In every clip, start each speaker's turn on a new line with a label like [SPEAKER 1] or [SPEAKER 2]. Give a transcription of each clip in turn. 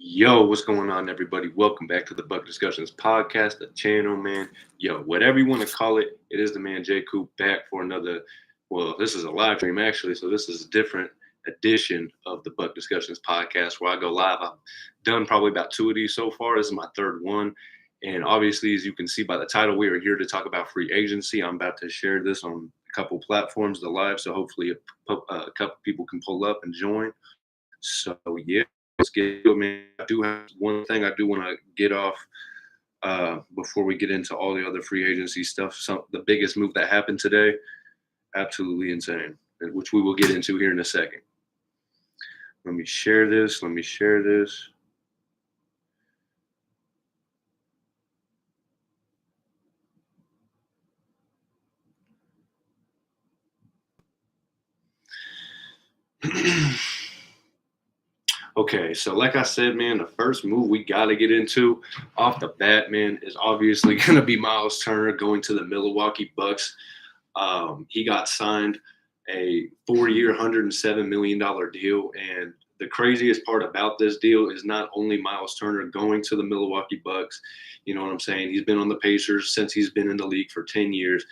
[SPEAKER 1] Yo, what's going on, everybody? Welcome back to the Buck Discussions podcast, the channel, man. Yo, whatever you want to call it, it is the man J. Coop back for another. Well, this is a live stream actually, so this is a different edition of the Buck Discussions podcast where I go live. I've done probably about two of these so far. This is my third one, and obviously, as you can see by the title, we are here to talk about free agency. I'm about to share this on a couple platforms, the live, so hopefully a couple people can pull up and join. So yeah, let's get it, man. I do have one thing I do want to get off before we get into all the other free agency stuff. The biggest move that happened today, absolutely insane, which we will get into here in a second. Let me share this. Let me share this. Okay, so like I said, man, the first move we got to get into off the bat, man, is obviously going to be Miles Turner going to the Milwaukee Bucks. He got signed a 4-year, $107 million deal. And the craziest part about this deal is not only Miles Turner going to the Milwaukee Bucks, you know what I'm saying? He's been on the Pacers since he's been in the league for 10 years.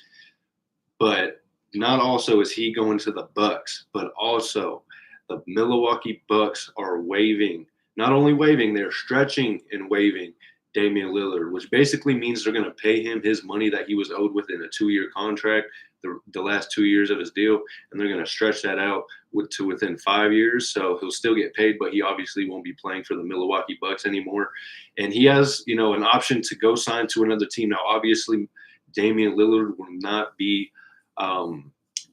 [SPEAKER 1] But not also is he going to the Bucks, but also the Milwaukee Bucks are waiving, not only waiving, they're stretching and waiving Damian Lillard, which basically means they're going to pay him his money that he was owed within a 2-year contract, the last 2 years of his deal, and they're going to stretch that out to within 5 years. So he'll still get paid, but he obviously won't be playing for the Milwaukee Bucks anymore. And he has, an option to go sign to another team. Now, obviously, Damian Lillard will not be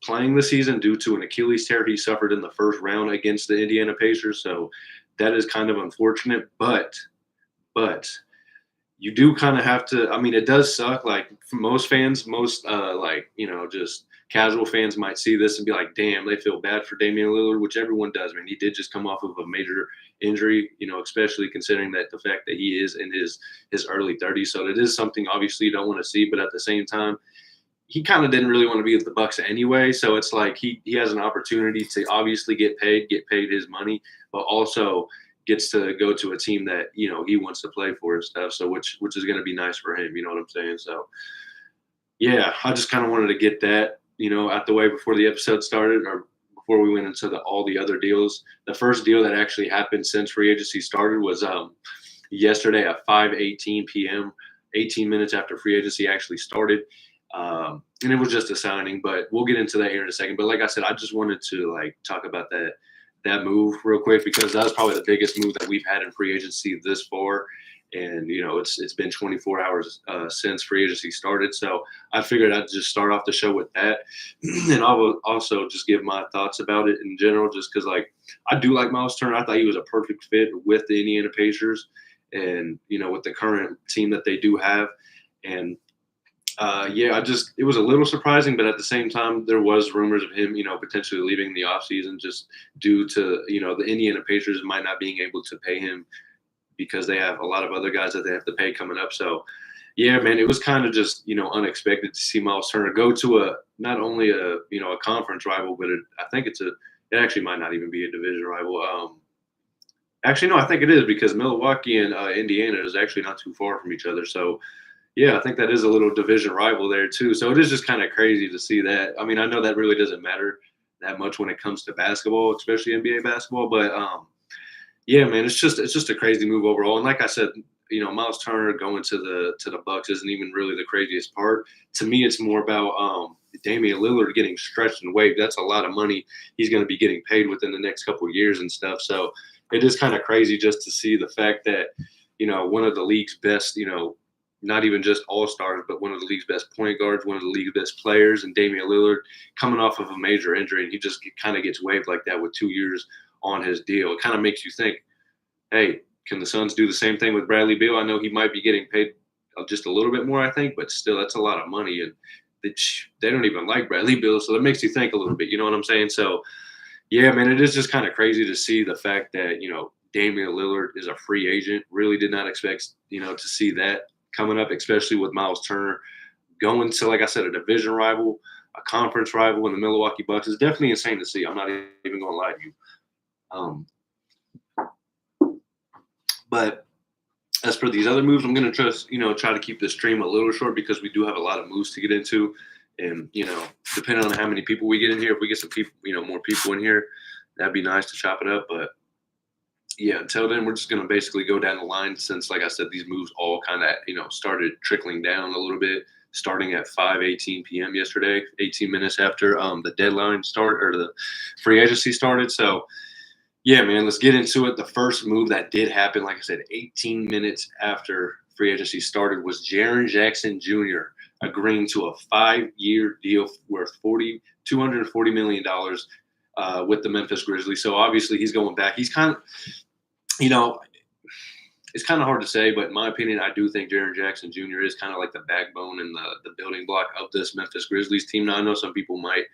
[SPEAKER 1] playing the season due to an Achilles tear he suffered in the first round against the Indiana Pacers. So that is kind of unfortunate, but you do kind of have to. I mean, it does suck. Like for most fans, just casual fans might see this and be like, "Damn, they feel bad for Damian Lillard," which everyone does. Man, he did just come off of a major injury. Especially considering that the fact that he is in his early 30s. So it is something obviously you don't want to see, but at the same time, he kind of didn't really want to be with the Bucks anyway. So it's like he has an opportunity to obviously get paid his money, but also gets to go to a team that he wants to play for and stuff. So which is going to be nice for him. You know what I'm saying? So yeah, I just kind of wanted to get that out the way before the episode started, or before we went into all the other deals. The first deal that actually happened since free agency started was yesterday at 5:18 p.m. 18 minutes after free agency actually started. And it was just a signing, but we'll get into that here in a second. But like I said, I just wanted to talk about that move real quick, because that was probably the biggest move that we've had in free agency this far. And it's been 24 hours since free agency started, so I figured I'd just start off the show with that, and I will also just give my thoughts about it in general, just because I do like Miles Turner. I thought he was a perfect fit with the Indiana Pacers, and with the current team that they do have, and it was a little surprising, but at the same time, there was rumors of him, potentially leaving the offseason just due to, the Indiana Pacers might not being able to pay him because they have a lot of other guys that they have to pay coming up. So, yeah, man, it was kind of just, unexpected to see Miles Turner go to not only a conference rival, but I think it actually might not even be a division rival. Actually, no, I think it is, because Milwaukee and Indiana is actually not too far from each other. So, yeah, I think that is a little division rival there too. So it is just kind of crazy to see that. I mean, I know that really doesn't matter that much when it comes to basketball, especially NBA basketball. But yeah, man, it's just a crazy move overall. And like I said, Miles Turner going to the Bucks isn't even really the craziest part. To me, it's more about Damian Lillard getting stretched and waived. That's a lot of money he's going to be getting paid within the next couple of years and stuff. So it is kind of crazy just to see the fact that one of the league's best, not even just all-stars, but one of the league's best point guards, one of the league's best players, and Damian Lillard coming off of a major injury, and he just kind of gets waived like that with 2 years on his deal. It kind of makes you think, hey, can the Suns do the same thing with Bradley Beal? I know he might be getting paid just a little bit more, I think, but still, that's a lot of money, and they don't even like Bradley Beal, so that makes you think a little bit. You know what I'm saying? So, yeah, man, it is just kind of crazy to see the fact that, Damian Lillard is a free agent. Really did not expect, to see that coming up, especially with Miles Turner going to, like I said, a division rival, a conference rival in the Milwaukee Bucks. Is definitely insane to see. I'm not even going to lie to you. But as for these other moves, I'm gonna try to keep the stream a little short because we do have a lot of moves to get into, and depending on how many people we get in here, if we get some people, more people in here, that'd be nice to chop it up. But yeah, until then, we're just gonna basically go down the line since, like I said, these moves all kind of started trickling down a little bit, starting at 5:18 p.m. yesterday, 18 minutes after the deadline start or the free agency started. So yeah, man, let's get into it. The first move that did happen, like I said, 18 minutes after free agency started, was Jaren Jackson Jr. agreeing to a 5-year deal worth $240 million with the Memphis Grizzlies. So obviously he's going back. He's kind of, you know, it's kind of hard to say, but in my opinion, I do think Jaren Jackson Jr. is kind of like the backbone and the building block of this Memphis Grizzlies team. Now, I know some people might,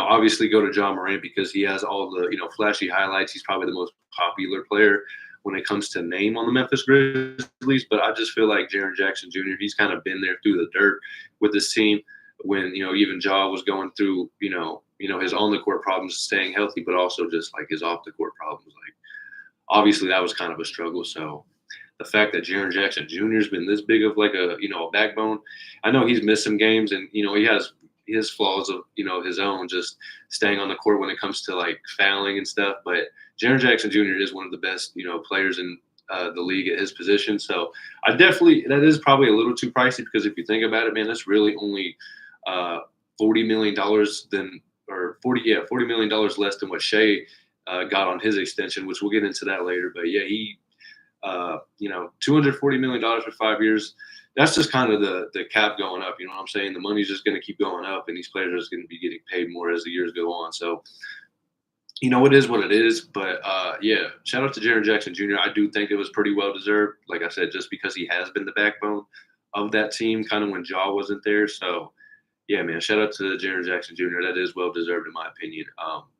[SPEAKER 1] obviously go to John Morant because he has all the, flashy highlights. He's probably the most popular player when it comes to name on the Memphis Grizzlies. But I just feel like Jaren Jackson Jr., he's kind of been there through the dirt with this team when, even Ja was going through, his on the court problems, staying healthy, but also just like his off the court problems. Like, obviously that was kind of a struggle. So the fact that Jaren Jackson Jr. has been this big of like a backbone, I know he's missed some games and, he has his flaws of, his own, just staying on the court when it comes to like fouling and stuff. But Jaren Jackson Jr. is one of the best, players in the league at his position. So that is probably a little too pricey because if you think about it, man, that's really only $40 million $40 million less than what Shea got on his extension, which we'll get into that later. But yeah, he, $240 million for 5 years. That's just kind of the cap going up. You know what I'm saying? The money's just going to keep going up, and these players are just going to be getting paid more as the years go on. So, it is what it is. But yeah, shout out to Jaren Jackson Jr. I do think it was pretty well deserved. Like I said, just because he has been the backbone of that team, kind of when Ja wasn't there. So yeah, man, shout out to Jaren Jackson Jr. That is well deserved in my opinion.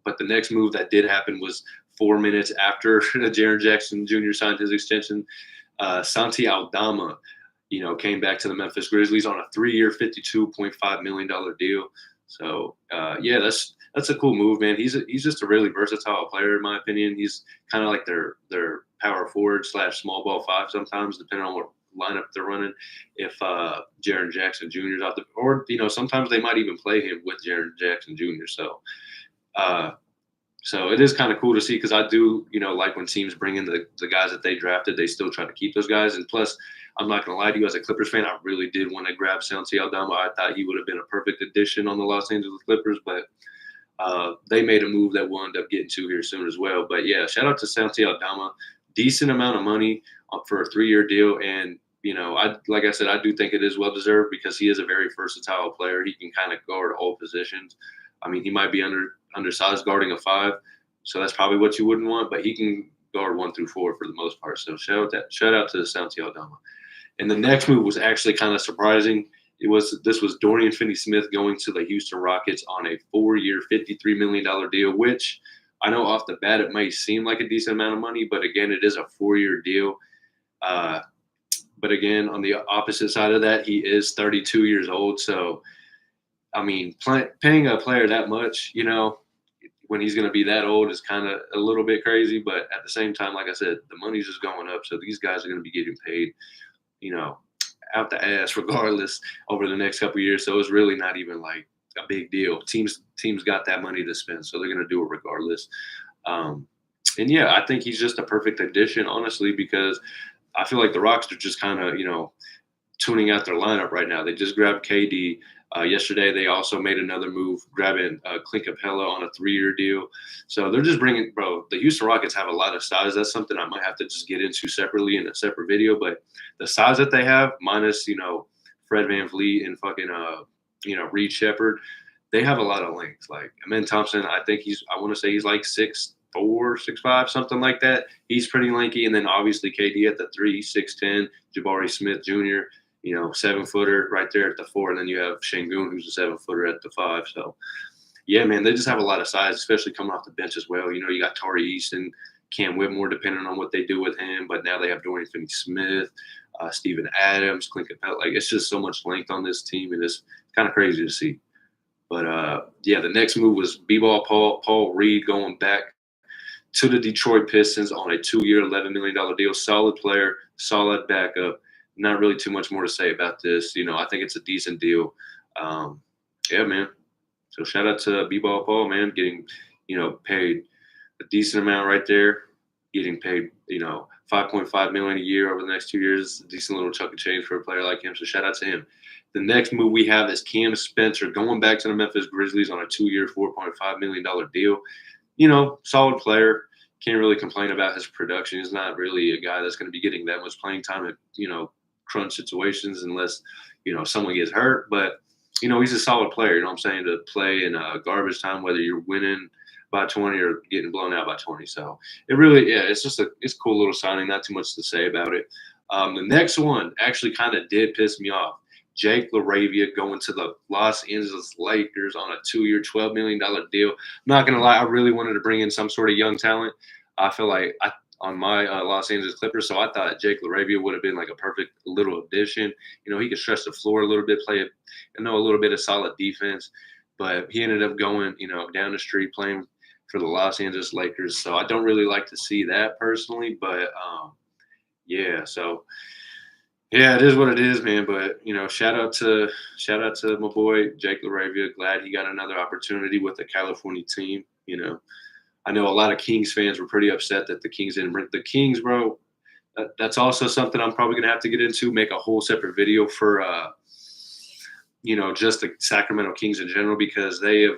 [SPEAKER 1] But the next move that did happen was 4 minutes after Jaren Jackson Jr. signed his extension. Santi Aldama, came back to the Memphis Grizzlies on a 3-year, $52.5 million deal. So yeah, that's a cool move, man. He's just a really versatile player in my opinion. He's kind of like their power forward / small ball 5 sometimes, depending on what lineup they're running. If Jaren Jackson Jr. is out there, or sometimes they might even play him with Jaren Jackson Jr. So it is kind of cool to see because I do, like when teams bring in the guys that they drafted, they still try to keep those guys. And plus, I'm not going to lie to you, as a Clippers fan, I really did want to grab Santi Aldama. I thought he would have been a perfect addition on the Los Angeles Clippers, but they made a move that we'll end up getting to here soon as well. But yeah, shout out to Santi Aldama. Decent amount of money for a 3-year deal. And, like I said, I do think it is well deserved because he is a very versatile player. He can kind of guard all positions. I mean, he might be undersized guarding a 5, so that's probably what you wouldn't want, but he can guard 1 through 4 for the most part. So shout out to Santi Aldama. And the next move was actually kind of surprising. This was Dorian Finney-Smith going to the Houston Rockets on a 4-year, $53 million deal, which I know off the bat it might seem like a decent amount of money, but again, it is a 4-year deal. But again, on the opposite side of that, he is 32 years old. So, I mean, paying a player that much, when he's going to be that old is kind of a little bit crazy. But at the same time, like I said, the money's just going up. So these guys are going to be getting paid, out the ass regardless over the next couple of years. So it's really not even like a big deal. Teams got that money to spend, so they're going to do it regardless. And yeah, I think he's just a perfect addition, honestly, because I feel like the Rockets are just kind of, tuning out their lineup right now. They just grabbed KD. Yesterday, they also made another move, grabbing Clint Capella on a 3-year deal. So they're just bringing, the Houston Rockets have a lot of size. That's something I might have to just get into separately in a separate video. But the size that they have, minus, Fred VanVleet and fucking, Reed Shepherd, they have a lot of length. Like Amen Thompson, I think I want to say he's like 6'4", 6'5", something like that. He's pretty lanky. And then obviously KD at the 3, he's 6'10", Jabari Smith Jr., 7-footer right there at the 4, and then you have Şengün, who's a 7-footer at the 5. So, yeah, man, they just have a lot of size, especially coming off the bench as well. You got Tari Easton, Cam Whitmore, depending on what they do with him, but now they have Dorian Finney-Smith, Steven Adams, Clint Capella. Like, it's just so much length on this team, and it's kind of crazy to see. But, yeah, the next move was B-Ball Paul Reed going back to the Detroit Pistons on a 2-year, $11 million deal. Solid player, solid backup. Not really too much more to say about this. I think it's a decent deal. Yeah, man. So shout out to B-Ball Paul, man, getting, paid a decent amount right there. Getting paid, 5.5 million a year over the next 2 years. A decent little chunk of change for a player like him. So shout out to him. The next move we have is Cam Spencer going back to the Memphis Grizzlies on a 2-year, $4.5 million deal. Solid player. Can't really complain about his production. He's not really a guy that's going to be getting that much playing time at, crunch situations unless, someone gets hurt. But, he's a solid player, you know what I'm saying, to play in garbage time, whether you're winning by 20 or getting blown out by 20. So it really, it's just it's a cool little signing. Not too much to say about it. The next one actually kind of did piss me off. Jake LaRavia going to the Los Angeles Lakers on a 2-year, $12 million deal. I'm not going to lie, I really wanted to bring in some sort of young talent. I feel like on my Los Angeles Clippers, so I thought Jake LaRavia would have been like a perfect little addition. He could stretch the floor a little bit, play a little bit of solid defense, but he ended up going, down the street playing for the Los Angeles Lakers. So I don't really like to see that personally, but yeah, so. Yeah, it is what it is, man. But shout out to my boy Jake LaRavia. Glad he got another opportunity with the California team. I know a lot of Kings fans were pretty upset that the Kings didn't bring the Kings, bro. That's also something I'm probably gonna have to get into. Make a whole separate video for just the Sacramento Kings in general, because they've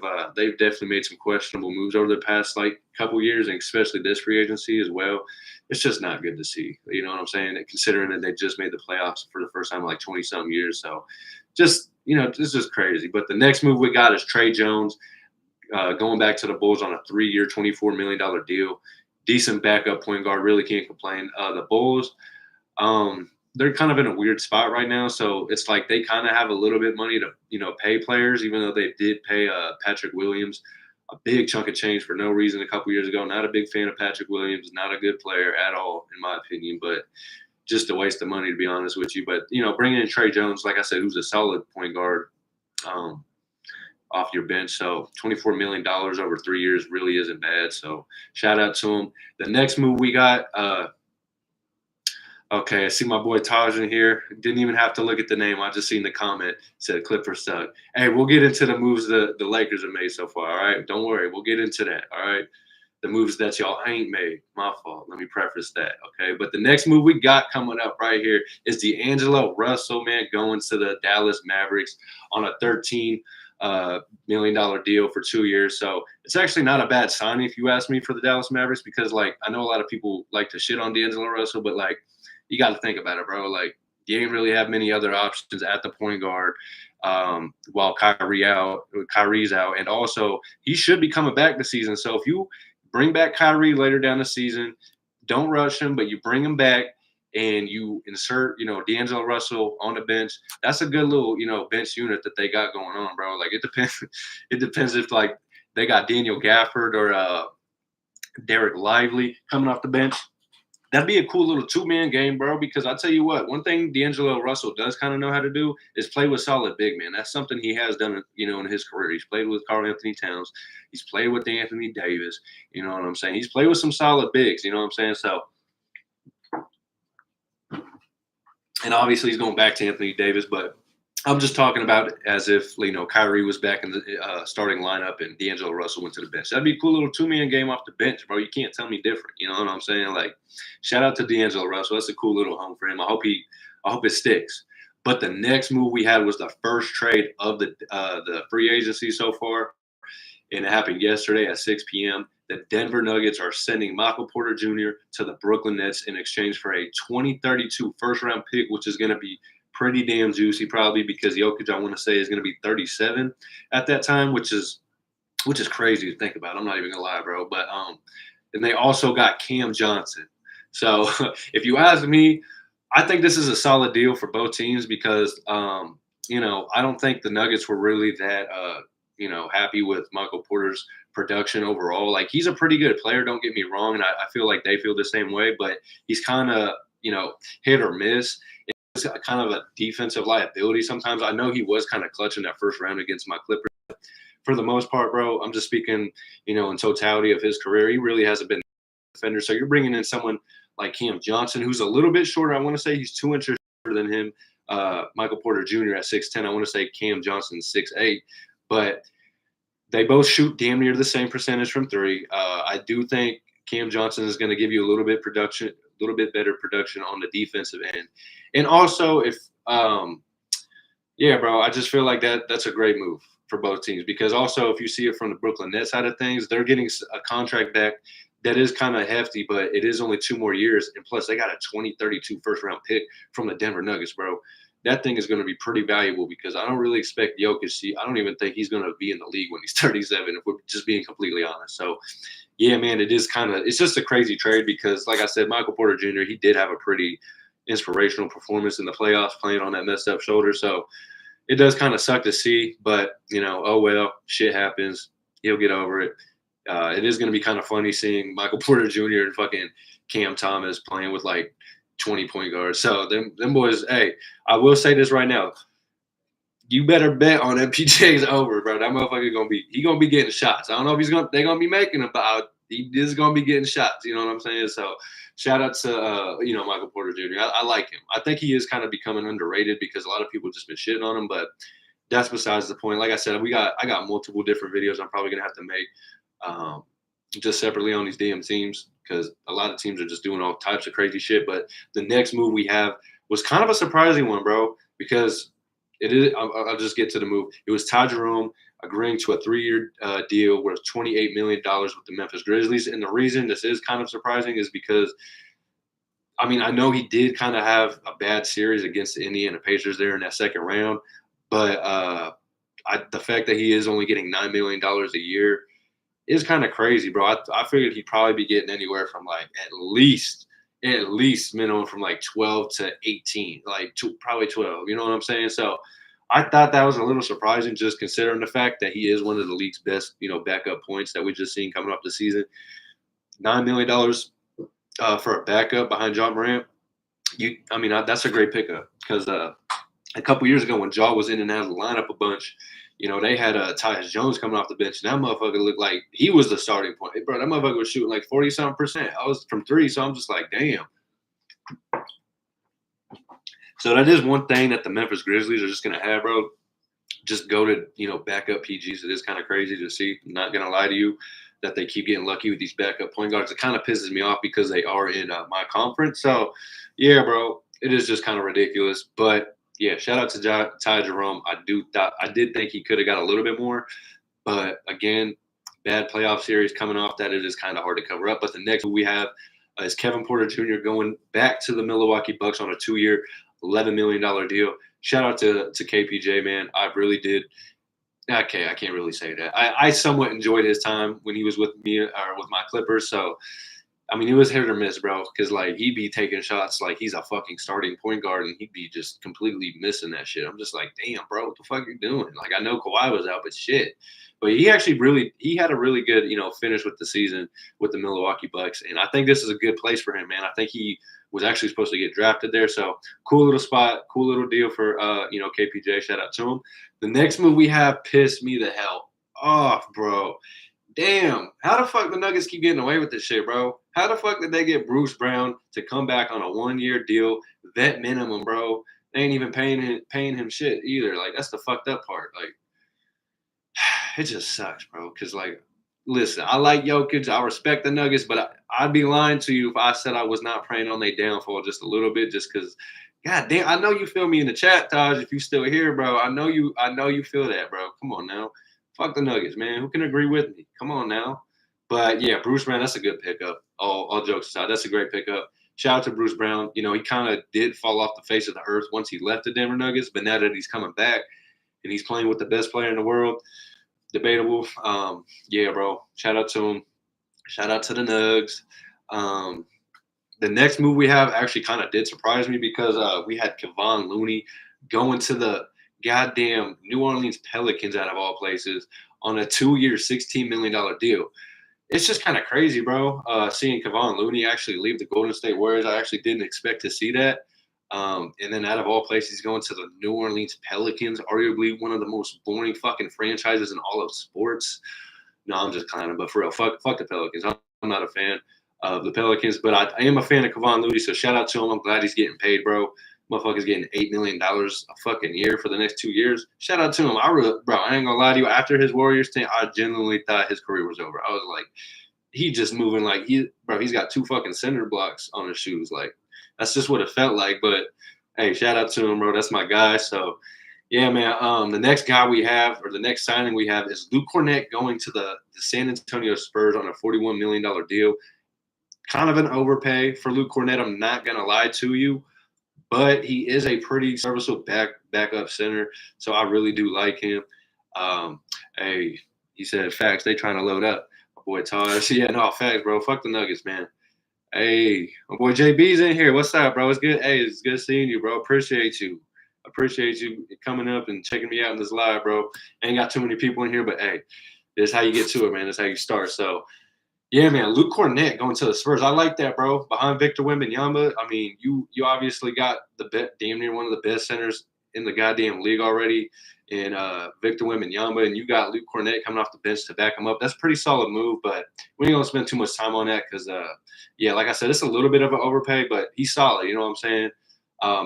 [SPEAKER 1] definitely made some questionable moves over the past couple years, and especially this free agency as well. It's just not good to see. You know what I'm saying? Considering that they just made the playoffs for the first time in 20-something years. So just, it's just crazy. But the next move we got is Trey Jones going back to the Bulls on a 3-year, $24 million deal. Decent backup point guard. Really can't complain. The Bulls, they're kind of in a weird spot right now. So it's like they kind of have a little bit of money to, pay players, even though they did pay Patrick Williams a big chunk of change for no reason a couple years ago. Not a big fan of Patrick Williams. Not a good player at all, in my opinion, but just a waste of money, to be honest with you. But, bringing in Trey Jones, like I said, who's a solid point guard off your bench. So $24 million over 3 years really isn't bad. So shout out to him. The next move we got, okay, I see my boy Taj in here. Didn't even have to look at the name. I just seen the comment. Said Clippers suck. Hey, we'll get into the moves the Lakers have made so far, all right? Don't worry. We'll get into that, all right? The moves that y'all ain't made. My fault. Let me preface that, okay? But the next move we got coming up right here is D'Angelo Russell, man, going to the Dallas Mavericks on a $13 million deal for 2 years. So it's actually not a bad signing, if you ask me, for the Dallas Mavericks, because, I know a lot of people like to shit on D'Angelo Russell, but, you got to think about it, bro. You ain't really have many other options at the point guard while Kyrie's out. And also, he should be coming back this season. So if you bring back Kyrie later down the season, don't rush him, but you bring him back and you insert, D'Angelo Russell on the bench. That's a good little, bench unit that they got going on, bro. It depends. It depends if, they got Daniel Gafford or Derek Lively coming off the bench. That'd be a cool little two-man game, bro, because I tell you what, one thing D'Angelo Russell does kind of know how to do is play with solid big men. That's something he has done, in his career. He's played with Karl-Anthony Towns. He's played with Anthony Davis. You know what I'm saying? He's played with some solid bigs, you know what I'm saying? So, and obviously he's going back to Anthony Davis, but I'm just talking about it as if, Kyrie was back in the starting lineup and D'Angelo Russell went to the bench. That'd be a cool little two-man game off the bench, bro. You can't tell me different. You know what I'm saying? Shout out to D'Angelo Russell. That's a cool little home for him. I hope it sticks. But the next move we had was the first trade of the free agency so far, and it happened yesterday at 6 p.m. The Denver Nuggets are sending Michael Porter Jr. to the Brooklyn Nets in exchange for a 2032 first-round pick, which is going to be pretty damn juicy, probably, because Jokic, I want to say, is going to be 37 at that time, which is crazy to think about. I'm not even gonna lie, bro. But and they also got Cam Johnson. So if you ask me, I think this is a solid deal for both teams because I don't think the Nuggets were really that happy with Michael Porter's production overall. He's a pretty good player, don't get me wrong, and I feel like they feel the same way. But he's kind of hit or miss. Kind of a defensive liability sometimes. I know he was kind of clutching that first round against my Clippers. For the most part, bro, I'm just speaking, in totality of his career. He really hasn't been defender. So you're bringing in someone like Cam Johnson, who's a little bit shorter. I want to say he's 2 inches shorter than him. Michael Porter Jr. at 6'10". I want to say Cam Johnson 6'8". But they both shoot damn near the same percentage from three. I do think Cam Johnson is going to give you a little bit better production on the defensive end. And also, yeah, bro, I just feel like that's a great move for both teams, because also if you see it from the Brooklyn Nets side of things, they're getting a contract back that is kind of hefty, but it is only 2 more years. And plus, they got a 2032 first-round pick from the Denver Nuggets, bro. That thing is going to be pretty valuable, because I don't really expect Jokic. I don't even think he's going to be in the league when he's 37, if we're just being completely honest. So, yeah, man, it's just a crazy trade, because, like I said, Michael Porter Jr., he did have a pretty inspirational performance in the playoffs playing on that messed up shoulder. So it does kind of suck to see, but, oh well, shit happens. He'll get over it. It is going to be kind of funny seeing Michael Porter Jr. and fucking Cam Thomas playing with like 20 point guards. So them boys, hey, I will say this right now. You better bet on MPJ's over, bro. That motherfucker gonna be getting shots. I don't know if they're gonna be making them, but he is gonna be getting shots. You know what I'm saying? So shout out to Michael Porter Jr. I like him. I think he is kind of becoming underrated, because a lot of people just been shitting on him, but that's besides the point. Like I said, I got multiple different videos I'm probably gonna have to make just separately on these damn teams, because a lot of teams are just doing all types of crazy shit. But the next move we have was kind of a surprising one, bro, because it is. I'll just get to the move. It was Ty Jerome agreeing to a 3-year deal worth $28 million with the Memphis Grizzlies. And the reason this is kind of surprising is because, I mean, I know he did kind of have a bad series against the Indiana Pacers there in that second round, but the fact that he is only getting $9 million a year is kind of crazy, bro. I figured he'd probably be getting anywhere from like at least minimum from like 12 to 18, like probably 12. You know what I'm saying? So I thought that was a little surprising, just considering the fact that he is one of the league's best, backup points that we just seen coming up the season. $9 million for a backup behind Ja Morant. That's a great pickup, because a couple years ago when Ja was in and out of the lineup a bunch, they had Tyus Jones coming off the bench, and that motherfucker looked like he was the starting point. Hey, bro, that motherfucker was shooting like 40-something%. I was from three, so I'm just like, damn. So that is one thing that the Memphis Grizzlies are just going to have, bro. Just go to, backup PGs. It is kind of crazy to see. I'm not going to lie to you that they keep getting lucky with these backup point guards. It kind of pisses me off, because they are in my conference. So, yeah, bro, it is just kind of ridiculous. But, yeah, shout out to Ty Jerome. I did think he could have got a little bit more. But, again, bad playoff series coming off that. It is kind of hard to cover up. But the next we have is Kevin Porter Jr. going back to the Milwaukee Bucks on a 2-year, $11 million deal. Shout out to KPJ, man. I really did. Okay, I can't really say that. I somewhat enjoyed his time when he was with me or with my Clippers. So, I mean, it was hit or miss, bro, because, like, he'd be taking shots like he's a fucking starting point guard, and he'd be just completely missing that shit. I'm just like, damn, bro, what the fuck are you doing? Like, I know Kawhi was out, but shit. But he actually he had a really good, finish with the season with the Milwaukee Bucks. And I think this is a good place for him, man. I think he was actually supposed to get drafted there. So cool little spot, cool little deal for, KPJ. Shout out to him. The next move we have pissed me the hell off, bro. Damn, how the fuck the Nuggets keep getting away with this shit, bro? How the fuck did they get Bruce Brown to come back on a 1-year deal, vet minimum, bro? They ain't even paying him shit either. Like, that's the fucked up part. Like, it just sucks, bro. Because, like, listen, I like Jokic. I respect the Nuggets, but I'd be lying to you if I said I was not praying on their downfall just a little bit, just because, god damn, I know you feel me in the chat, Taj, if you still here, bro. I know you feel that, bro. Come on now. Fuck the Nuggets, man. Who can agree with me? Come on now. But, yeah, Bruce Brown, that's a good pickup. All jokes aside, that's a great pickup. Shout out to Bruce Brown. He kind of did fall off the face of the earth once he left the Denver Nuggets, but now that he's coming back and he's playing with the best player in the world, debatable. Yeah, bro. Shout out to him. Shout out to the Nugs. The next move we have actually kind of did surprise me, because we had Kevon Looney going to the goddamn New Orleans Pelicans, out of all places, on a 2-year, $16 million deal. It's just kind of crazy, bro. Seeing Kevon Looney actually leave the Golden State Warriors, I actually didn't expect to see that. And then out of all places, going to the New Orleans Pelicans, arguably one of the most boring fucking franchises in all of sports. No, I'm just clowning, but for real, fuck the Pelicans. I'm not a fan. of the Pelicans. But I am a fan of Kevon Looney, so shout out to him. I'm glad he's getting paid, bro. Motherfucker's getting $8 million a fucking year for the next 2 years. Shout out to him. Bro, I ain't gonna lie to you. After his Warriors team, I genuinely thought his career was over. I was like, he just moving like he's got 2 fucking center blocks on his shoes. Like, that's just what it felt like. But hey, shout out to him, bro. That's my guy. So yeah, man. The next guy we have, or the next signing we have, is Luke Cornett going to the San Antonio Spurs on a $41 million deal. Kind of an overpay for Luke Cornett. I'm not gonna lie to you, but he is a pretty serviceable backup center. So I really do like him. Hey, he said facts. They trying to load up. My boy Todd. So yeah, no facts, bro. Fuck the Nuggets, man. Hey, my boy JB's in here. What's up, bro? It's good. Hey, it's good seeing you, bro. Appreciate you. Appreciate you coming up and checking me out in this live, bro. Ain't got too many people in here, but hey, this is how you get to it, man. This is how you start. So, yeah, man, Luke Cornett going to the Spurs. I like that, bro. Behind Victor Wembanyama, I mean, you obviously got damn near one of the best centers in the goddamn league already in Victor Wembanyama, and you got Luke Cornett coming off the bench to back him up. That's a pretty solid move, but we ain't going to spend too much time on that because, yeah, like I said, it's a little bit of an overpay, but he's solid. You know what I'm saying?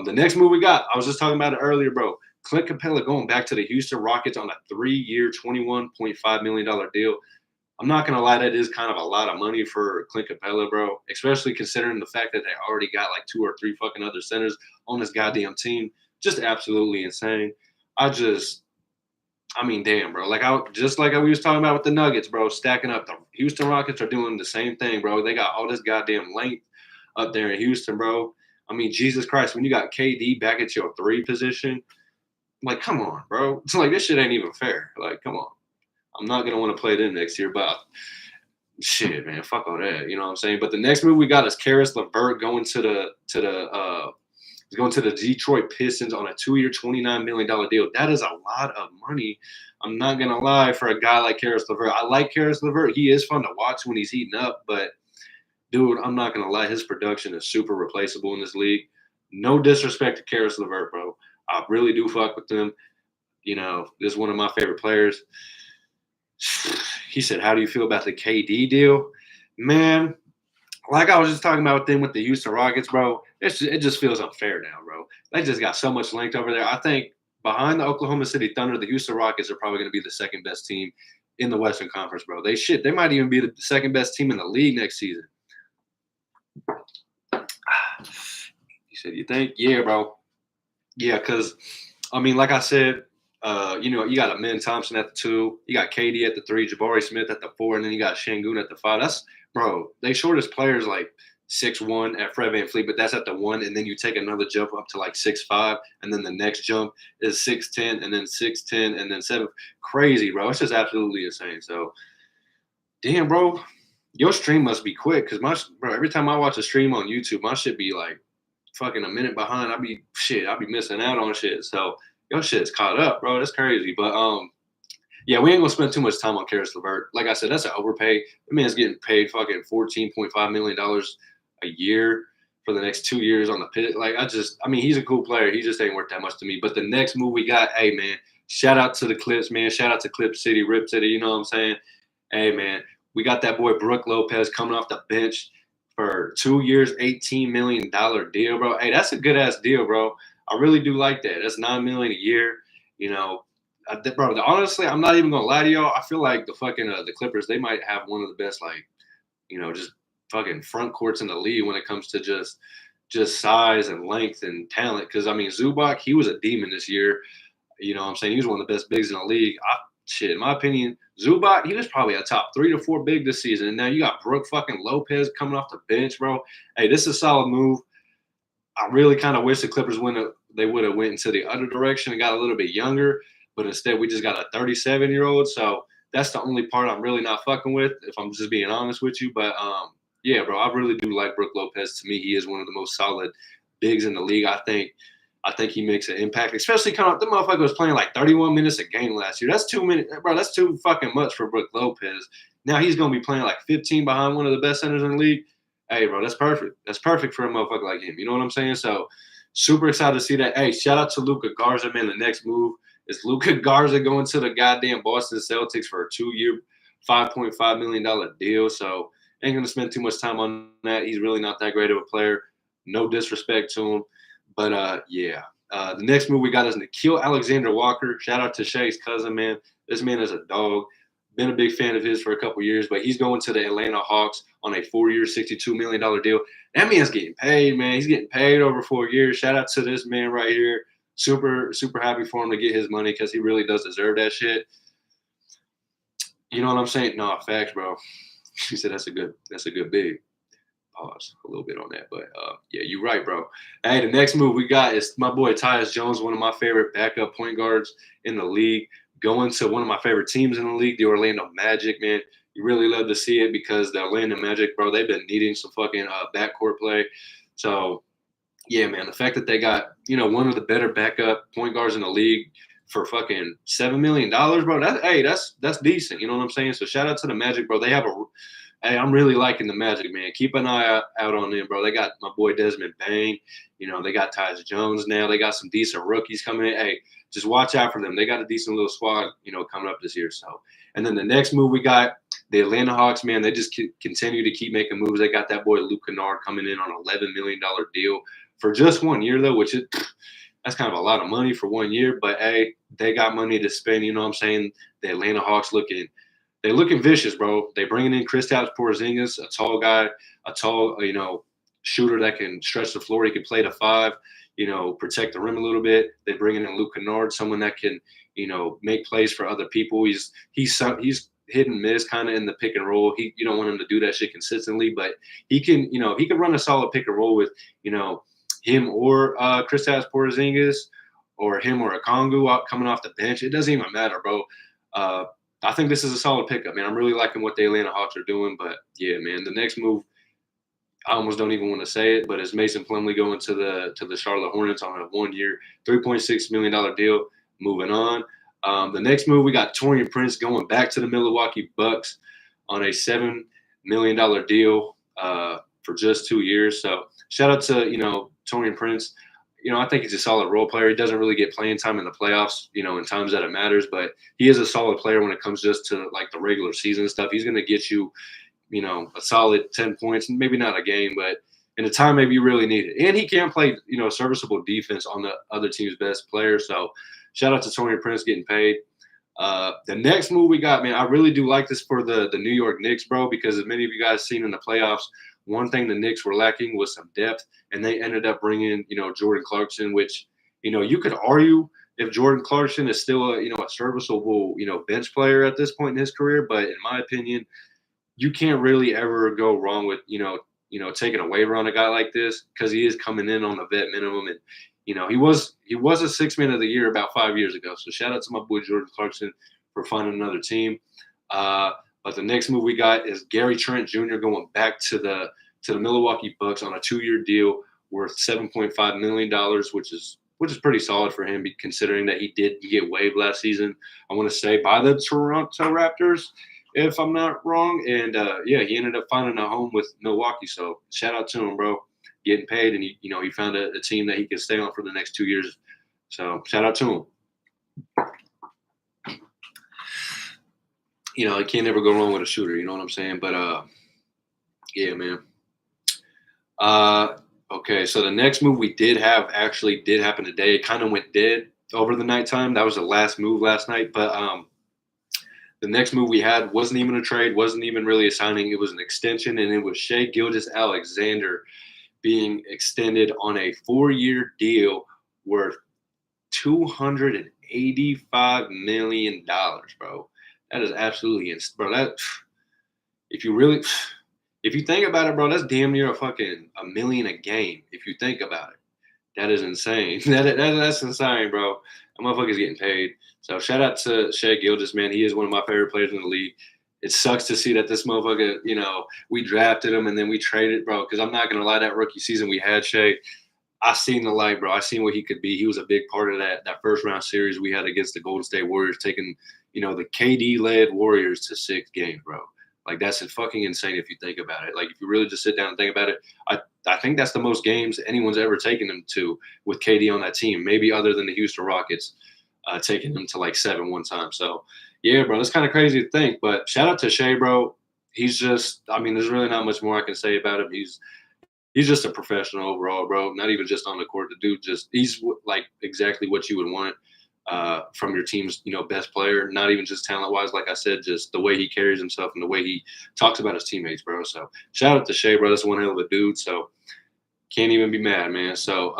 [SPEAKER 1] The next move we got, I was just talking about it earlier, bro. Clint Capella going back to the Houston Rockets on a 3-year, $21.5 million deal. I'm not going to lie, that is kind of a lot of money for Clint Capella, bro, especially considering the fact that they already got like 2 or 3 fucking other centers on this goddamn team. Just absolutely insane. I mean, damn, bro. Just like we was talking about with the Nuggets, bro, stacking up. The Houston Rockets are doing the same thing, bro. They got all this goddamn length up there in Houston, bro. I mean, Jesus Christ, when you got KD back at your 3 position, like, come on, bro. It's like, this shit ain't even fair. Like, come on. I'm not going to want to play them next year, but shit, man, fuck all that. You know what I'm saying? But the next move we got is Caris LeVert going to the Detroit Pistons on a 2-year, $29 million deal. That is a lot of money. I'm not going to lie, for a guy like Caris LeVert. I like Caris LeVert. He is fun to watch when he's heating up, but dude, I'm not going to lie. His production is super replaceable in this league. No disrespect to Caris LeVert, bro. I really do fuck with him. You know, this is one of my favorite players. He said, how do you feel about the KD deal? Man, like I was just talking about them with the Houston Rockets, bro, it just feels unfair now, bro. They just got so much length over there. I think behind the Oklahoma City Thunder, the Houston Rockets are probably going to be the second best team in the Western Conference, bro. They might even be the second best team in the league next season. He said, you think? Yeah, bro. Yeah, because, I mean, like I said, you know, you got Amen Thompson at the 2, you got KD at the 3, Jabari Smith at the 4, and then you got Şengün at the 5. That's, bro, they shortest players like 6'1" at Fred VanVleet, but that's at the 1, and then you take another jump up to like 6'5", and then the next jump is 6'10", and then 6'10", and then 7. Crazy, bro. It's just absolutely insane. So, damn, bro, your stream must be quick because every time I watch a stream on YouTube, my shit be like fucking a minute behind. I'll be missing out on shit. So your shit's caught up, bro. That's crazy. But yeah, we ain't gonna spend too much time on Caris LeVert. Like I said, that's an overpay. The man's getting paid fucking $14.5 million a year for the next 2 years on the pit. Like, I mean, he's a cool player. He just ain't worth that much to me. But the next move we got, hey man, shout out to the Clips, man. Shout out to Clip City, Rip City. You know what I'm saying? Hey man, we got that boy Brook Lopez coming off the bench for 2 years, $18 million deal, bro. Hey, that's a good ass deal, bro. I really do like that. That's $9 million a year. You know, bro. Honestly, I'm not even gonna lie to y'all. I feel like the fucking the Clippers, they might have one of the best, like, you know, just fucking front courts in the league when it comes to just size and length and talent. Because I mean, Zubac, he was a demon this year. You know what I'm saying? He was one of the best bigs in the league. In my opinion, Zubac, he was probably a top 3 to 4 big this season. And now you got Brook fucking Lopez coming off the bench, bro. Hey, this is a solid move. I really kind of wish the Clippers would have went into the other direction and got a little bit younger. But instead, we just got a 37-year-old. So that's the only part I'm really not fucking with, if I'm just being honest with you. But, yeah, bro, I really do like Brook Lopez. To me, he is one of the most solid bigs in the league. I think he makes an impact, especially kind of the motherfucker was playing like 31 minutes a game last year. That's 2 minutes, bro. That's too fucking much for Brook Lopez. Now he's going to be playing like 15 behind one of the best centers in the league. Hey, bro, that's perfect. That's perfect for a motherfucker like him. You know what I'm saying? So super excited to see that. Hey, shout out to Luka Garza, man. The next move is Luka Garza going to the goddamn Boston Celtics for a 2-year, $5.5 million deal. So, Ain't gonna spend too much time on that. He's really not that great of a player. No disrespect to him, but yeah. The next move we got is Nikhil Alexander Walker. Shout out to Shay's cousin, man. This man is a dog. Been a big fan of his for a couple years, but he's going to the Atlanta Hawks on a 4-year, $62 million deal. That man's getting paid, man. He's getting paid over 4 years. Shout out to this man right here. Super, super happy for him to get his money because he really does deserve that shit. You know what I'm saying? No, facts, bro. He said that's a good big. Pause a little bit on that, but yeah, you're right, bro. Hey, the next move we got is my boy Tyus Jones, one of my favorite backup point guards in the league, going to one of my favorite teams in the league, the Orlando Magic, man. You really love to see it because the Orlando Magic, bro, they've been needing some fucking backcourt play. So, yeah, man, the fact that they got, one of the better backup point guards in the league for fucking $7 million, bro, that's decent. You know what I'm saying? So shout out to the Magic, bro. Hey, I'm really liking the Magic, man. Keep an eye out on them, bro. They got my boy Desmond Bane. They got Tyus Jones now. They got some decent rookies coming in. Hey, just watch out for them. They got a decent little squad, coming up this year. So, and then the next move we got, the Atlanta Hawks, man, they just continue to keep making moves. They got that boy Luke Kennard coming in on an $11 million deal for just 1 year, though, which is that's kind of a lot of money for 1 year. But, hey, they got money to spend, you know what I'm saying? The Atlanta Hawks they're looking vicious, bro. They bringing in Kristaps Porzingis, a tall guy, a tall, shooter that can stretch the floor. He can play the 5, protect the rim a little bit. They're bringing in Luke Kennard, someone that can, make plays for other people. He's hit and miss kind of in the pick and roll. You don't want him to do that shit consistently, but he can, he can run a solid pick and roll with, him or Kristaps Porzingis or him or a Kongu coming off the bench. It doesn't even matter, bro. I think this is a solid pickup, man. I'm really liking what the Atlanta Hawks are doing. But, yeah, man, the next move, I almost don't even want to say it, but it's Mason Plumlee going to the Charlotte Hornets on a 1-year, $3.6 million deal. Moving on. The next move, we got Taurean Prince going back to the Milwaukee Bucks on a $7 million deal for just 2 years. So, shout out to, Taurean Prince. I think he's a solid role player. He doesn't really get playing time in the playoffs, in times that it matters, but he is a solid player when it comes just to like the regular season stuff. He's going to get you, a solid 10 points, maybe not a game, but in a time maybe you really need it. And he can play, serviceable defense on the other team's best player. So shout out to Taurean Prince getting paid. The next move we got, man, I really do like this for the New York Knicks, bro, because as many of you guys seen in the playoffs, one thing the Knicks were lacking was some depth, and they ended up bringing, Jordan Clarkson, which, you could argue if Jordan Clarkson is still a serviceable, bench player at this point in his career. But in my opinion, you can't really ever go wrong with, taking a waiver on a guy like this because he is coming in on the vet minimum. And, he was a 6 man of the year about 5 years ago. So shout out to my boy Jordan Clarkson for finding another team. But the next move we got is Gary Trent Jr. going back to the Milwaukee Bucks on a 2-year deal worth $7.5 million, which is pretty solid for him, considering that he did get waived last season. I want to say by the Toronto Raptors, if I'm not wrong. And yeah, he ended up finding a home with Milwaukee. So shout out to him, bro, getting paid, and he found a team that he can stay on for the next 2 years. So shout out to him. You can't ever go wrong with a shooter. You know what I'm saying? But, yeah, man. Okay, so the next move we did happen today. It kind of went dead over the nighttime. That was the last move last night. But the next move we had wasn't even a trade, wasn't even really a signing. It was an extension, and it was Shai Gilgeous-Alexander being extended on a 4-year deal worth $285 million, bro. That is absolutely bro. That if you think about it, bro, that's damn near $1 million a game. If you think about it, that is insane. That's insane, bro. That motherfucker's getting paid. So shout out to Shai Gilgeous, man. He is one of my favorite players in the league. It sucks to see that this motherfucker, we drafted him and then we traded, bro. Because I'm not gonna lie, that rookie season we had Shai, I seen the light, bro. I seen what he could be. He was a big part of that first round series we had against the Golden State Warriors, taking, the KD-led Warriors to 6 games, bro. Like, that's fucking insane if you think about it. Like, if you really just sit down and think about it, I think that's the most games anyone's ever taken them to with KD on that team, maybe other than the Houston Rockets taking them to, like, 7 one time. So, yeah, bro, that's kind of crazy to think. But shout out to Shai, bro. he's just, I mean, there's really not much more I can say about him. He's just a professional overall, bro. Not even just on the court. The dude just he's like exactly what you would want from your team's best player. Not even just talent wise, like I said, just the way he carries himself and the way he talks about his teammates, bro. So shout out to Shea, bro. That's one hell of a dude. So can't even be mad, man. So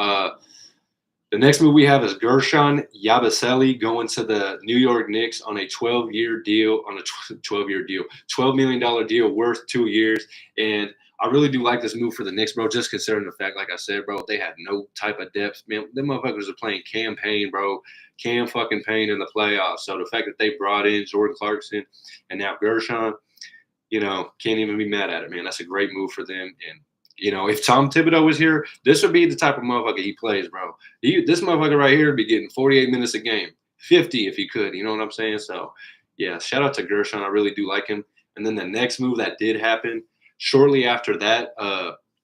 [SPEAKER 1] the next move we have is Gershon Yabusele going to the New York Knicks on a 12-year deal, $12 million deal worth 2 years. And I really do like this move for the Knicks, bro, just considering the fact, like I said, bro, they had no type of depth. Man, them motherfuckers are playing Cam Payne, bro. Cam fucking Payne in the playoffs. So the fact that they brought in Jordan Clarkson and now Gershon, can't even be mad at it, man. That's a great move for them. And if Tom Thibodeau was here, this would be the type of motherfucker he plays, bro. This motherfucker right here would be getting 48 minutes a game, 50 if he could. You know what I'm saying? So, yeah, shout out to Gershon. I really do like him. And then the next move that did happen shortly after that,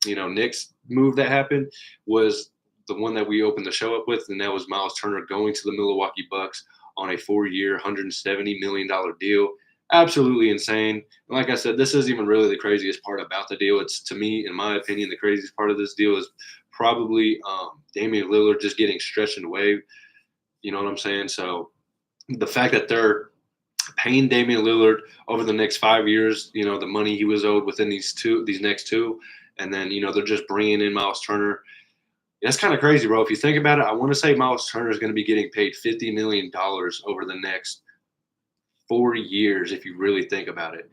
[SPEAKER 1] Knicks move that happened was the one that we opened the show up with, and that was Miles Turner going to the Milwaukee Bucks on a 4-year, $170 million deal. Absolutely insane. And like I said, this isn't even really the craziest part about the deal. It's, to me, in my opinion, the craziest part of this deal is probably Damian Lillard just getting stretched and waived. You know what I'm saying? So the fact that they're paying Damian Lillard over the next 5 years, the money he was owed within these next two, and then they're just bringing in Miles Turner. That's kind of crazy, bro. If you think about it, I want to say Miles Turner is going to be getting paid $50 million over the next 4 years, if you really think about it.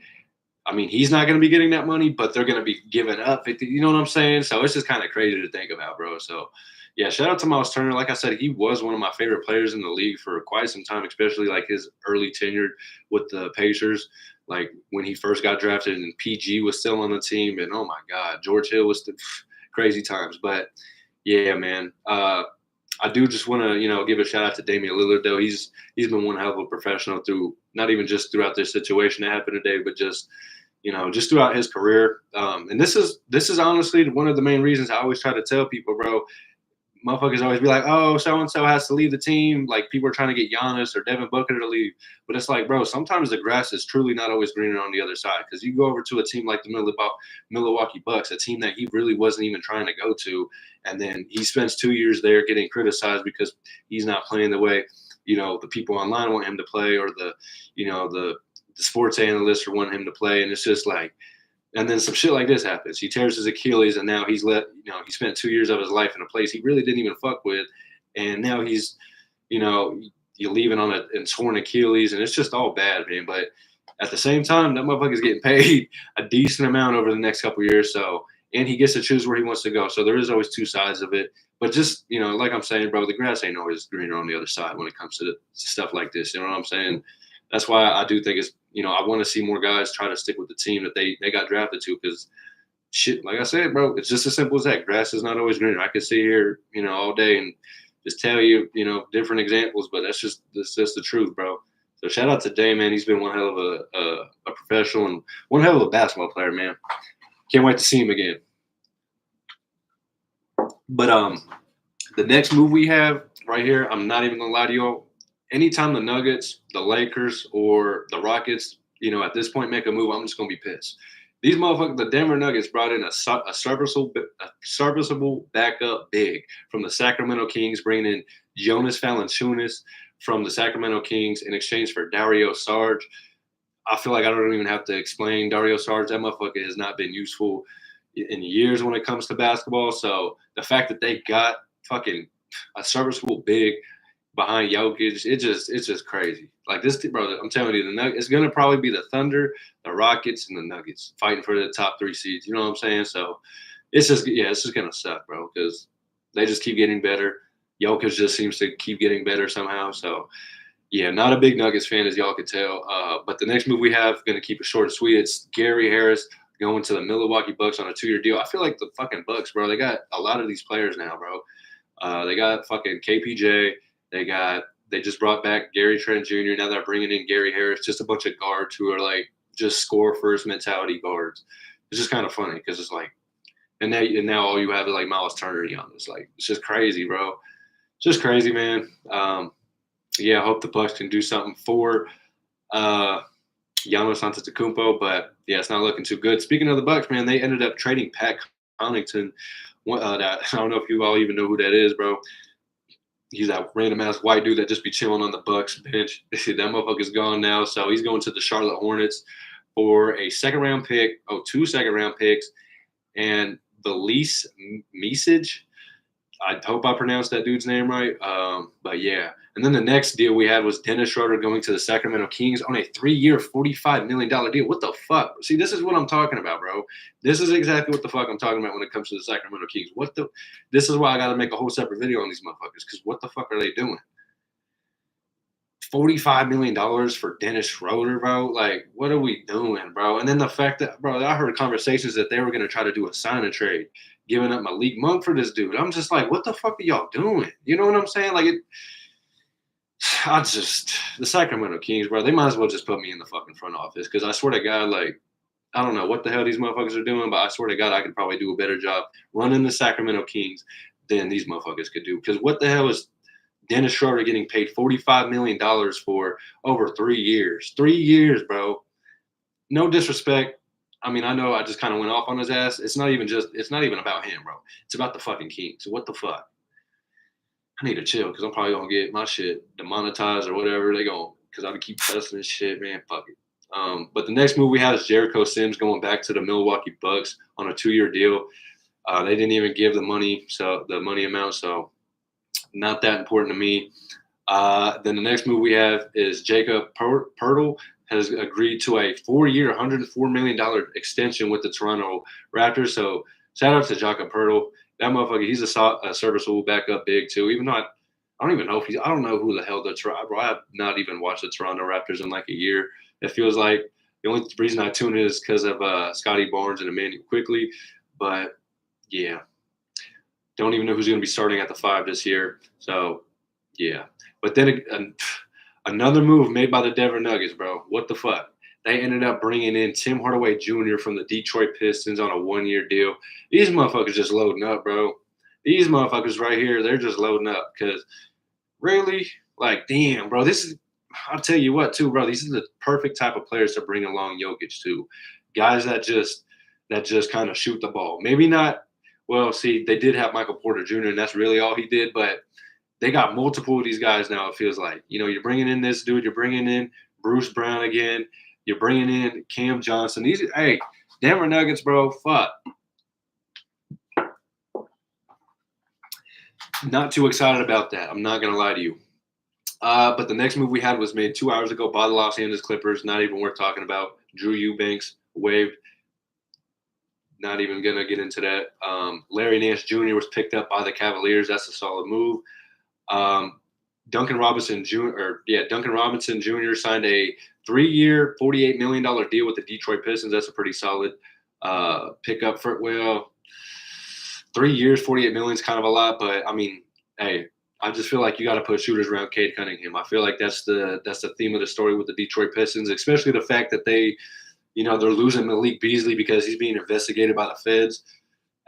[SPEAKER 1] I mean, he's not going to be getting that money, but they're going to be giving up 50. You know what I'm saying? So it's just kind of crazy to think about, bro. So, yeah, shout out to Miles Turner. Like I said, he was one of my favorite players in the league for quite some time, especially like his early tenure with the Pacers. Like when he first got drafted and PG was still on the team. And, oh, my God, George Hill was crazy times. But, yeah, man. I do just want to, give a shout out to Damian Lillard, though. He's been one hell of a professional through not even just throughout this situation that happened today, but just throughout his career. And this is honestly one of the main reasons I always try to tell people, bro. Motherfuckers always be like, oh, so and so has to leave the team. Like people are trying to get Giannis or Devin Booker to leave, but it's like, bro, sometimes the grass is truly not always greener on the other side. Because you go over to a team like the Milwaukee Bucks, a team that he really wasn't even trying to go to, and then he spends 2 years there getting criticized because he's not playing the way the people online want him to play, or the sports analysts want him to play, and it's just like. And then some shit like this happens. He tears his Achilles, and now he spent 2 years of his life in a place he really didn't even fuck with, and now he's, you're leaving on a torn Achilles, and it's just all bad, man. But at the same time, that motherfucker's getting paid a decent amount over the next couple of years, so and he gets to choose where he wants to go. So there is always two sides of it. But just like I'm saying, bro, the grass ain't always greener on the other side when it comes to stuff like this. You know what I'm saying? That's why I do think it's I want to see more guys try to stick with the team that they got drafted to, because shit, like I said, bro, it's just as simple as that. Grass is not always greener. I could sit here, all day and just tell you, different examples, but that's just the truth, bro. So shout out to Dame, man. He's been one hell of a professional and one hell of a basketball player, man. Can't wait to see him again. But the next move we have right here, I'm not even gonna lie to you. Anytime the Nuggets, the Lakers, or the Rockets, at this point make a move, I'm just gonna be pissed. These motherfuckers, the Denver Nuggets brought in a serviceable backup big from the Sacramento Kings, bringing in Jonas Valanciunas from the Sacramento Kings in exchange for Dario Saric. I feel like I don't even have to explain Dario Saric. That motherfucker has not been useful in years when it comes to basketball. So the fact that they got fucking a serviceable big behind Jokic, it's just crazy. Like this, bro, I'm telling you, the Nuggets, it's gonna probably be the Thunder, the Rockets, and the Nuggets fighting for the top 3 seeds. You know what I'm saying? So it's just gonna suck, bro, because they just keep getting better. Jokic just seems to keep getting better somehow. So yeah, not a big Nuggets fan, as y'all can tell. But the next move we have, gonna keep it short and sweet. It's Gary Harris going to the Milwaukee Bucks on a 2-year deal. I feel like the fucking Bucks, bro, they got a lot of these players now, bro. They got fucking KPJ. They just brought back Gary Trent Jr. Now they're bringing in Gary Harris, just a bunch of guards who are like just score first mentality guards. It's just kind of funny because it's like, and now all you have is like Miles Turner on this. Like it's just crazy, bro. It's just crazy, man. Yeah, I hope the Bucks can do something for Giannis Antetokounmpo, but yeah, it's not looking too good. Speaking of the Bucks, man, they ended up trading Pat Connaughton. That I don't know if you all even know who that is, bro. He's that random ass white dude that just be chilling on the Bucks bench. That motherfucker's gone now, so he's going to the Charlotte Hornets for a second round pick. Oh, 2 second round picks and Valise Message. I hope I pronounced that dude's name right. But yeah. And then the next deal we had was Dennis Schroeder going to the Sacramento Kings on a 3-year, $45 million deal. What the fuck? See, this is what I'm talking about, bro. This is exactly what the fuck I'm talking about when it comes to the Sacramento Kings. This is why I got to make a whole separate video on these motherfuckers, because what the fuck are they doing? $45 million for Dennis Schroeder, bro. Like, what are we doing, bro? And then the fact that, bro, I heard conversations that they were going to try to do a sign and trade, giving up Malik Monk for this dude. I'm just like, what the fuck are y'all doing? You know what I'm saying? Like, the Sacramento Kings, bro, they might as well just put me in the fucking front office, because I swear to God, like, I don't know what the hell these motherfuckers are doing, but I swear to God, I could probably do a better job running the Sacramento Kings than these motherfuckers could do. Because what the hell is Dennis Schroeder getting paid $45 million for over 3 years? 3 years, bro. No disrespect. I mean, I know I just kind of went off on his ass. It's not even about him, bro. It's about the fucking Kings. So what the fuck? I need to chill, because I'm probably gonna get my shit demonetized or whatever. Because I keep pressing this shit, man. Fuck it. But the next move we have is Jericho Sims going back to the Milwaukee Bucks on a 2-year deal. They didn't even give the money amount, so not that important to me. Then the next move we have is Jakob Poeltl has agreed to a 4-year, $104 million extension with the Toronto Raptors. So shout out to Jakob Poeltl. That motherfucker, he's a serviceable backup big too. Even though I don't even know I don't know who the hell bro. I have not even watched the Toronto Raptors in like a year. It feels like the only reason I tune in is because of Scotty Barnes and Emmanuel Quickley. But yeah, don't even know who's going to be starting at the 5 this year. So yeah. But then another move made by the Denver Nuggets, bro. What the fuck? They ended up bringing in Tim Hardaway Jr. from the Detroit Pistons on a 1-year deal. These motherfuckers just loading up, bro. These motherfuckers right here, they're just loading up. Because really, like, damn, bro, I'll tell you what, too, bro. These are the perfect type of players to bring along Jokic to. Guys that just kind of shoot the ball. Maybe not. Well, see, they did have Michael Porter Jr., and that's really all he did. But they got multiple of these guys now, it feels like. You know, you're bringing in this dude. You're bringing in Bruce Brown again. You're bringing in Cam Johnson. Hey, Denver Nuggets, bro, fuck. Not too excited about that. I'm not going to lie to you. But the next move we had was made 2 hours ago by the Los Angeles Clippers. Not even worth talking about. Drew Eubanks waived. Not even going to get into that. Larry Nance Jr. was picked up by the Cavaliers. That's a solid move. Duncan Robinson Jr. signed a 3-year, $48 million deal with the Detroit Pistons. That's a pretty solid pickup for 3 years, $48 million is kind of a lot, but I mean, hey, I just feel like you got to put shooters around Cade Cunningham. I feel like that's the theme of the story with the Detroit Pistons, especially the fact that they're losing Malik Beasley because he's being investigated by the feds.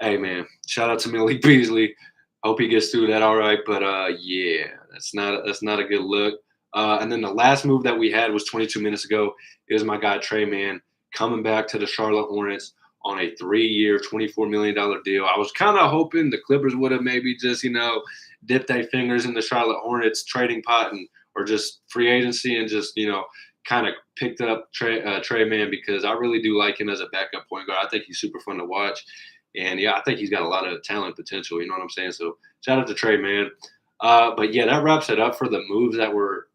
[SPEAKER 1] Hey man, shout out to Malik Beasley. Hope he gets through that all right. But yeah, that's not a good look. And then the last move that we had was 22 minutes ago. It was my guy Tre Mann coming back to the Charlotte Hornets on a 3-year, $24 million deal. I was kind of hoping the Clippers would have maybe just, dipped their fingers in the Charlotte Hornets trading pot or just free agency and just, kind of picked up Tre Mann, because I really do like him as a backup point guard. I think he's super fun to watch. And, yeah, I think he's got a lot of talent potential. You know what I'm saying? So shout out to Tre Mann. But, yeah, that wraps it up for the moves that were,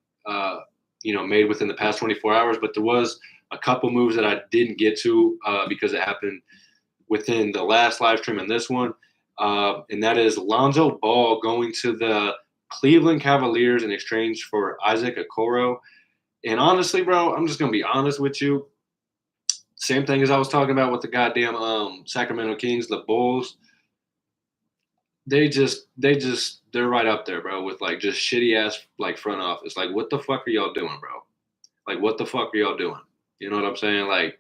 [SPEAKER 1] made within the past 24 hours. But there was a couple moves that I didn't get to because it happened within the last live stream and this one. And that is Lonzo Ball going to the Cleveland Cavaliers in exchange for Isaac Okoro. And honestly, bro, I'm just going to be honest with you. Same thing as I was talking about with the goddamn Sacramento Kings, the Bulls. They're right up there, bro, with like just shitty ass like front office. Like, what the fuck are y'all doing, bro? Like, what the fuck are y'all doing? You know what I'm saying? Like,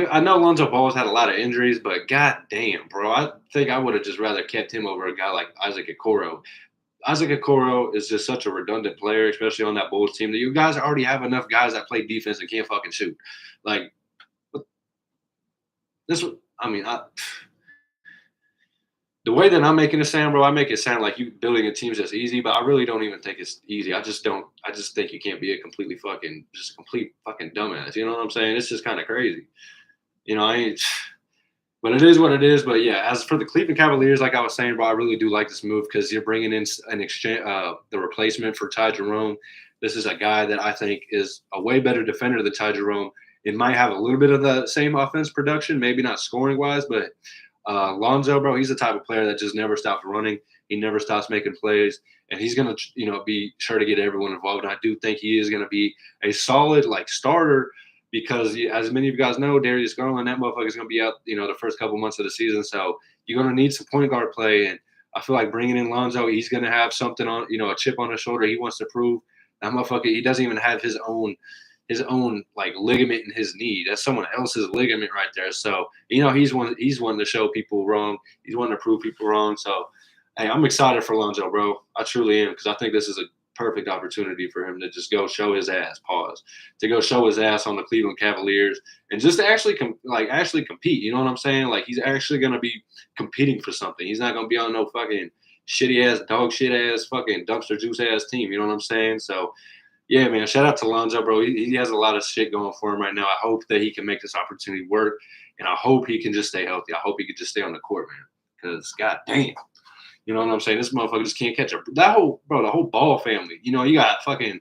[SPEAKER 1] I know Lonzo Ball's had a lot of injuries, but god damn, bro, I think I would have just rather kept him over a guy like Isaac Okoro. Isaac Okoro is just such a redundant player, especially on that Bulls team, that you guys already have enough guys that play defense and can't fucking shoot. Like this, I mean, the way that I'm making it sound, bro, I make it sound like you building a team is just easy, but I really don't even think it's easy. I just don't. I just think you can't be a completely fucking, just a complete fucking dumbass. You know what I'm saying? It's just kind of crazy. I ain't. But it is what it is. But yeah, as for the Cleveland Cavaliers, like I was saying, bro, I really do like this move because you're bringing in an exchange, the replacement for Ty Jerome. This is a guy that I think is a way better defender than Ty Jerome. It might have a little bit of the same offense production, maybe not scoring wise, but Lonzo, bro, he's the type of player that just never stops running. He never stops making plays, and he's gonna, be sure to get everyone involved. And I do think he is gonna be a solid like starter because, as many of you guys know, Darius Garland, that motherfucker is gonna be out, the first couple months of the season. So you're gonna need some point guard play, and I feel like bringing in Lonzo, he's gonna have something on, a chip on his shoulder. He wants to prove that motherfucker. He doesn't even have his own like ligament in his knee. That's someone else's ligament right there. So he's one to show people wrong. He's one to prove people wrong. So hey, I'm excited for Lonzo, bro. I truly am because I think this is a perfect opportunity for him to just go show his ass. Pause. To go show his ass on the Cleveland Cavaliers and just to actually actually compete. You know what I'm saying? Like he's actually gonna be competing for something. He's not gonna be on no fucking shitty ass, dog shit ass, fucking dumpster juice ass team. You know what I'm saying? So yeah, man. Shout out to Lonzo, bro. He has a lot of shit going for him right now. I hope that he can make this opportunity work, and I hope he can just stay healthy. I hope he can just stay on the court, man. Because god damn, you know what I'm saying? This motherfucker just can't catch a the whole Ball family. You got fucking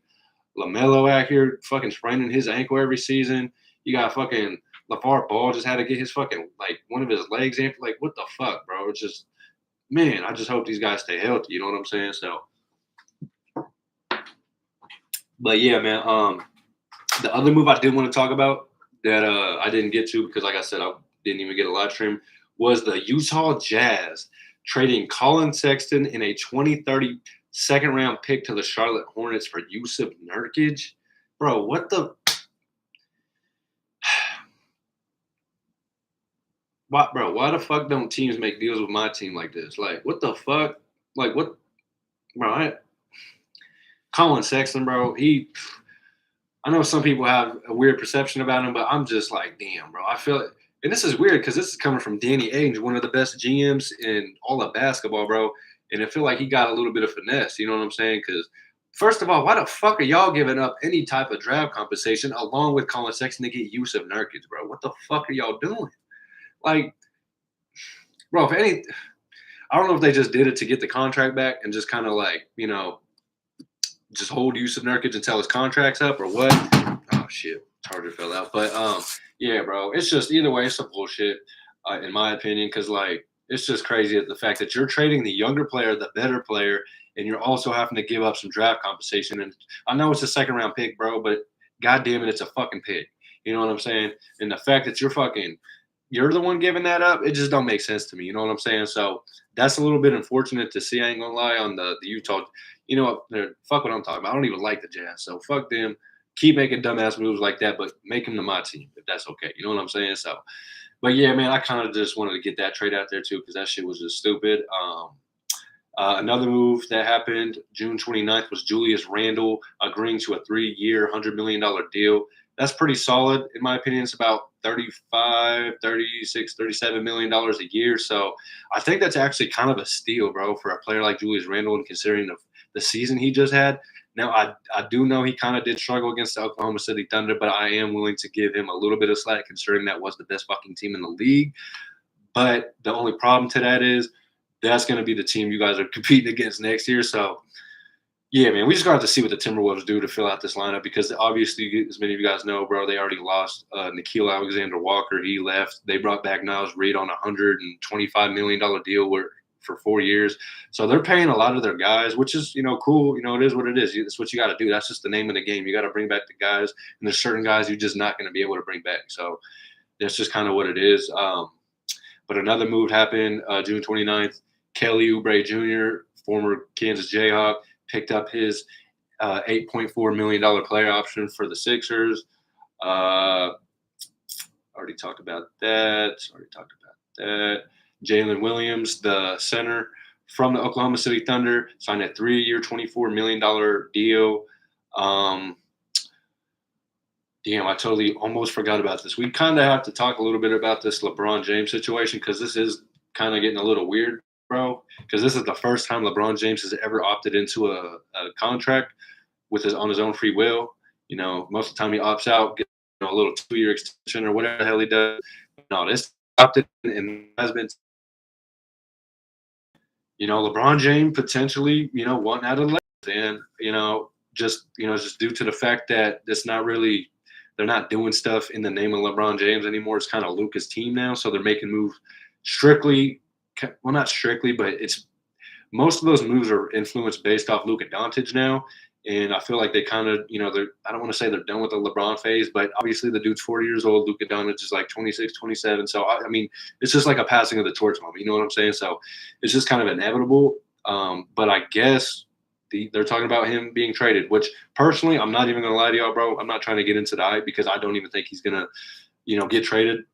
[SPEAKER 1] LaMelo out here fucking spraining his ankle every season. You got fucking LeVar Ball just had to get his fucking one of his legs amputated. Like what the fuck, bro? It's just man. I just hope these guys stay healthy. You know what I'm saying? So. But yeah, man. The other move I did want to talk about that I didn't get to because, like I said, I didn't even get a live stream was the Utah Jazz trading Colin Sexton in a 2030 second round pick to the Charlotte Hornets for Yusuf Nurkic. Bro, what the? Why the fuck don't teams make deals with my team like this? Like, what the fuck? Like, what? Bro, Colin Sexton, bro, I know some people have a weird perception about him, but I'm just like, damn, bro. I feel it. And this is weird because this is coming from Danny Ainge, one of the best GMs in all of basketball, bro. And I feel like he got a little bit of finesse. You know what I'm saying? Because, first of all, why the fuck are y'all giving up any type of draft compensation along with Colin Sexton to get Yusuf Nurkic, bro? What the fuck are y'all doing? Like, bro, I don't know if they just did it to get the contract back and just kind of just hold Yusuf Nurkic until his contract's up or what? Oh shit, charger fell out. But yeah, bro, it's just either way, it's some bullshit in my opinion. Because it's just crazy at the fact that you're trading the younger player, the better player, and you're also having to give up some draft compensation. And I know it's a second round pick, bro, but god damn it, it's a fucking pick. You know what I'm saying? And the fact that you're the one giving that up, it just don't make sense to me. You know what I'm saying? So that's a little bit unfortunate to see. I ain't gonna lie on the Utah. You know what? Fuck what I'm talking about. I don't even like the Jazz, so fuck them. Keep making dumbass moves like that, but make them to my team if that's okay. You know what I'm saying? So, but yeah, man, I kind of just wanted to get that trade out there too because that shit was just stupid. Another move that happened June 29th was Julius Randle agreeing to a 3-year, $100 million deal. That's pretty solid, in my opinion. It's about $35, $36, $37 million a year. So I think that's actually kind of a steal, bro, for a player like Julius Randle and considering the season he just had. Now, I do know he kind of did struggle against the Oklahoma City Thunder, but I am willing to give him a little bit of slack considering that was the best fucking team in the league. But the only problem to that is that's going to be the team you guys are competing against next year. So, yeah, man, we just got to see what the Timberwolves do to fill out this lineup because obviously, as many of you guys know, bro, they already lost Nickeil Alexander-Walker. He left. They brought back Niles Reed on a $125 million deal for 4 years. So they're paying a lot of their guys, which is, cool. It is what it is. It's what you got to do. That's just the name of the game. You got to bring back the guys, and there's certain guys you're just not going to be able to bring back. So that's just kind of what it is. But another move happened June 29th. Kelly Oubre Jr., former Kansas Jayhawk, picked up his $8.4 million player option for the Sixers. Already talked about that. Jalen Williams, the center from the Oklahoma City Thunder, signed a 3-year, $24 million deal. Damn, I totally almost forgot about this. We kind of have to talk a little bit about this LeBron James situation because this is kind of getting a little weird, bro. Because this is the first time LeBron James has ever opted into a contract with on his own free will. Most of the time he opts out, gets a little 2-year extension or whatever the hell he does. No, this opted in and has been. LeBron James potentially, wanting out of the Lakers, and just due to the fact that it's not really. They're not doing stuff in the name of LeBron James anymore. It's kind of Luka's team now, so they're making moves strictly. Well, not strictly, but it's most of those moves are influenced based off Luka Doncic now. And I feel like they kind of, I don't want to say they're done with the LeBron phase, but obviously the dude's 40 years old. Luka Doncic is like 26, 27. So, I mean, it's just like a passing of the torch moment. You know what I'm saying? So it's just kind of inevitable. But I guess they're talking about him being traded, which personally, I'm not even going to lie to y'all, bro. I'm not trying to get into the hype because I don't even think he's going to, get traded.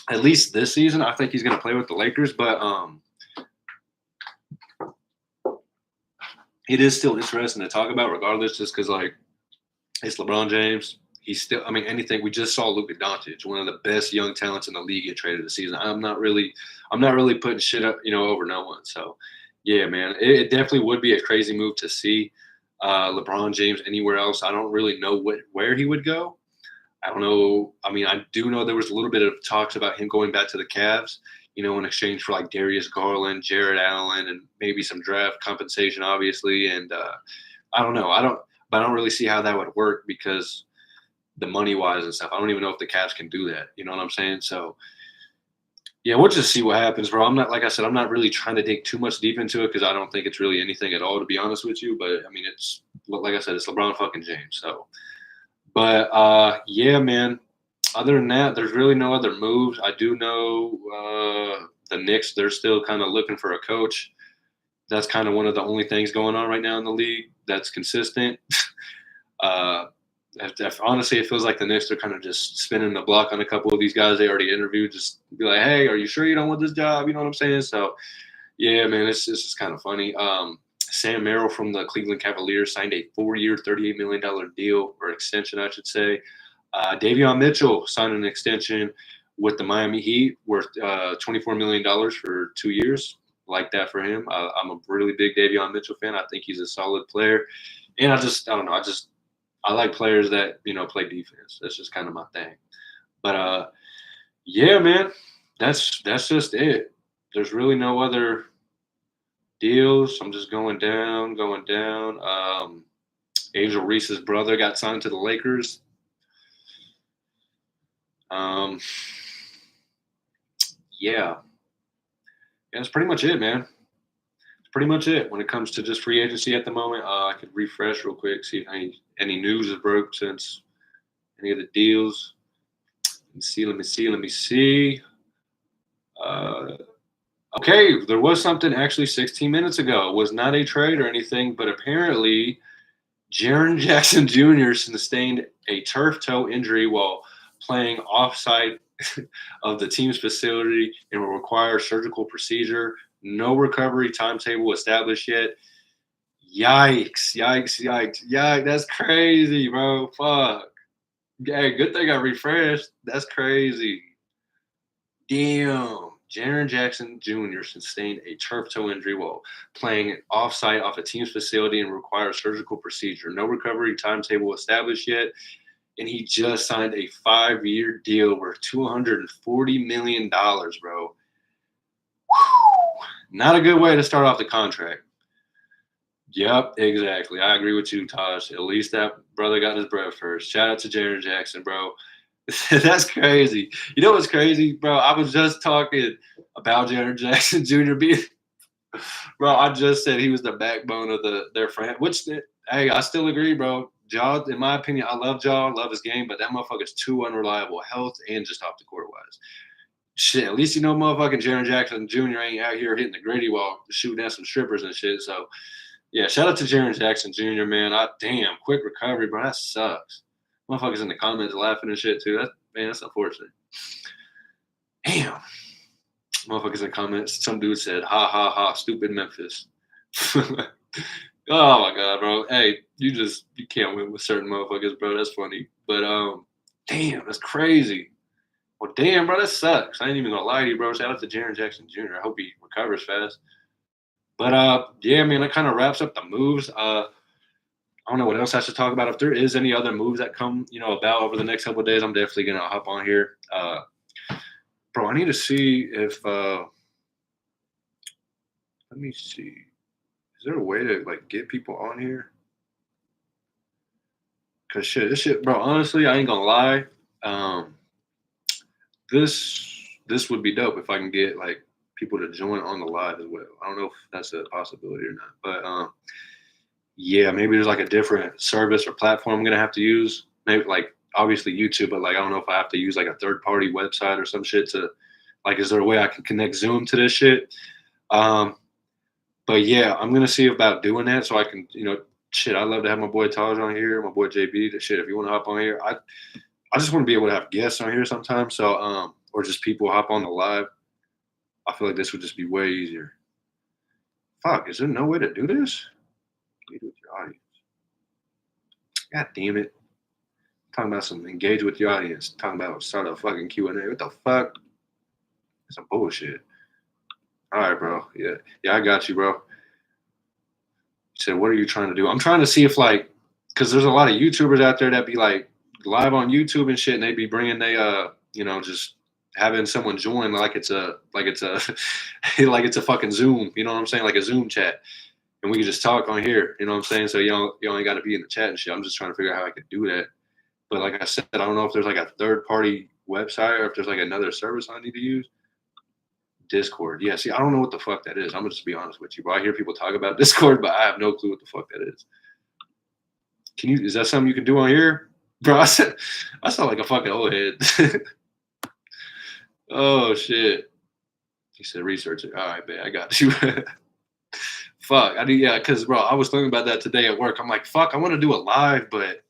[SPEAKER 1] At least this season, I think he's going to play with the Lakers. But it is still interesting to talk about regardless, just because, like, it's LeBron James. He's still, I mean, anything. We just saw Luka Doncic, one of the best young talents in the league, get traded this season. I'm not really putting shit up, over no one. So, yeah, man, it definitely would be a crazy move to see LeBron James anywhere else. I don't really know where he would go. I don't know. I mean, I do know there was a little bit of talks about him going back to the Cavs, in exchange for like Darius Garland, Jared Allen, and maybe some draft compensation, obviously. And I don't know. But I don't really see how that would work because the money wise and stuff. I don't even know if the Cavs can do that. You know what I'm saying? So, yeah, we'll just see what happens, bro. I'm not, like I said, I'm not really trying to dig too much deep into it because I don't think it's really anything at all, to be honest with you. But I mean, it's like I said, it's LeBron fucking James. So, but yeah, man. Other than that, there's really no other moves. I do know the Knicks, they're still kind of looking for a coach. That's kind of one of the only things going on right now in the league that's consistent. Honestly, it feels like the Knicks are kind of just spinning the block on a couple of these guys they already interviewed. Just be like, hey, are you sure you don't want this job? You know what I'm saying? So, yeah, man, it's just kind of funny. Sam Merrill from the Cleveland Cavaliers signed a 4-year, $38 million deal, or extension, I should say. Davion Mitchell signed an extension with the Miami Heat worth $24 million for 2 years. Like that for him. I'm a really big Davion Mitchell fan. I think he's a solid player. And I don't know. I like players that, play defense. That's just kind of my thing. But, yeah, man, that's just it. There's really no other deals. I'm just going down. Angel Reese's brother got signed to the Lakers. Yeah, that's pretty much it, man. It's pretty much it when it comes to just free agency at the moment. I could refresh real quick, see if any news has broke since any of the deals. Let me see. Okay, there was something actually 16 minutes ago. It was not a trade or anything, but apparently Jaren Jackson Jr. sustained a turf toe injury while playing offside of the team's facility and will require surgical procedure. No recovery timetable established yet. Yikes. That's crazy, bro. Fuck. Hey, good thing I refreshed. That's crazy. Damn. Jaren Jackson Jr. sustained a turf toe injury while playing offsite off a team's facility and requires surgical procedure. No recovery timetable established yet. And he just signed a 5-year deal worth $240 million, bro. Whew. Not a good way to start off the contract. Yep, exactly. I agree with you, Tosh. At least that brother got his breath first. Shout out to Jaren Jackson, bro. That's crazy. You know what's crazy, bro? I was just talking about Jaren Jackson Jr. being – bro, I just said he was the backbone of their franchise. Hey, I still agree, bro. Ja, in my opinion, I love Ja, love his game, but that motherfucker's too unreliable, health and just off the court wise. Shit, at least motherfucking Jaren Jackson Jr. ain't out here hitting the gritty while shooting at some strippers and shit. So, yeah, shout out to Jaren Jackson Jr., man. Damn, quick recovery, bro. That sucks. Motherfuckers in the comments laughing and shit, too. That's unfortunate. Damn. Motherfuckers in comments. Some dude said, "Ha ha ha, stupid Memphis." Oh my god, bro. Hey, you can't win with certain motherfuckers, bro. That's funny. But damn, that's crazy. Well, damn, bro, that sucks. I ain't even gonna lie to you, bro. Shout out to Jaren Jackson Jr. I hope he recovers fast. But yeah, man, that kind of wraps up the moves. I don't know what else I should talk about. If there is any other moves that come, about over the next couple of days, I'm definitely gonna hop on here. Bro, I need to see if let me see. Is there a way to like get people on here? Cause shit, this shit, bro. Honestly, I ain't gonna lie. Um, this would be dope if I can get like people to join on the live as well. I don't know if that's a possibility or not, but yeah, maybe there's like a different service or platform I'm gonna have to use. Maybe like obviously YouTube, but like I don't know if I have to use like a third party website or some shit to like. Is there a way I can connect Zoom to this shit? Um, but yeah, I'm gonna see about doing that so I can, shit. I'd love to have my boy Taj on here, my boy JB. The shit, if you want to hop on here, I just want to be able to have guests on here sometimes. So or just people hop on the live. I feel like this would just be way easier. Fuck, is there no way to do this? Engage with your audience. God damn it. Talking about some engage with your audience. Talking about start a fucking Q&A. What the fuck? That's some bullshit. All right, bro. Yeah. Yeah, I got you, bro. You said, what are you trying to do? I'm trying to see if like, because there's a lot of YouTubers out there that be like live on YouTube and shit, and they be bringing just having someone join like it's a like it's a fucking Zoom. You know what I'm saying? Like a Zoom chat, and we can just talk on here. You know what I'm saying? So you ain't got to be in the chat and shit. I'm just trying to figure out how I could do that. But like I said, I don't know if there's like a third party website or if there's like another service I need to use. Discord. Yeah, see, I don't know what the fuck that is. I'm gonna just be honest with you, bro. I hear people talk about Discord, but I have no clue what the fuck that is. Is that something you can do on here? Bro, I sound like a fucking old head. Oh shit. He said research it. All right, man, I got you. Fuck. Because bro, I was thinking about that today at work. I'm like, fuck, I want to do a live, but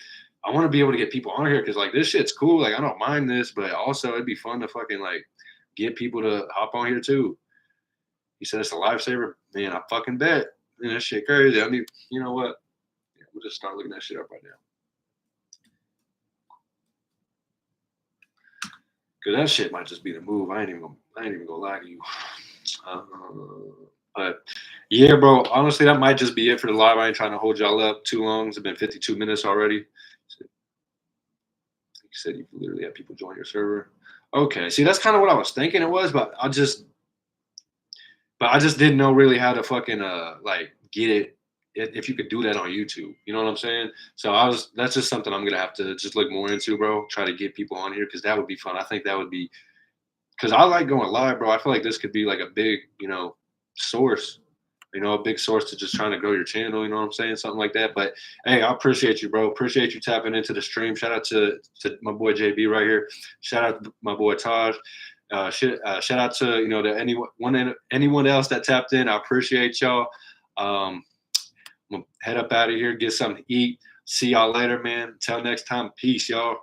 [SPEAKER 1] I want to be able to get people on here because like this shit's cool. Like I don't mind this, but also it'd be fun to fucking like get people to hop on here too. He said it's a lifesaver. Man, I fucking bet. Man, that shit crazy. I mean, you know what? Yeah, we'll just start looking that shit up right now. Cause that shit might just be the move. I ain't even gonna lie to you. But yeah, bro. Honestly, that might just be it for the live. I ain't trying to hold y'all up too long. It's been 52 minutes already. You said you literally have people join your server. Okay, see, that's kind of what I was thinking it was, but I just didn't know really how to fucking like get it if you could do that on YouTube. You know what I'm saying? So that's just something I'm gonna have to just look more into, bro. Try to get people on here because that would be fun. I think that would be because I like going live, bro. I feel like this could be like a big, source. A big source to just trying to grow your channel. You know what I'm saying? Something like that. But hey, I appreciate you, bro. Appreciate you tapping into the stream. Shout out to my boy JB right here. Shout out to my boy Taj. Shout out to anyone else that tapped in. I appreciate y'all. I'm gonna head up out of here, get something to eat. See y'all later, man. Until next time, peace, y'all.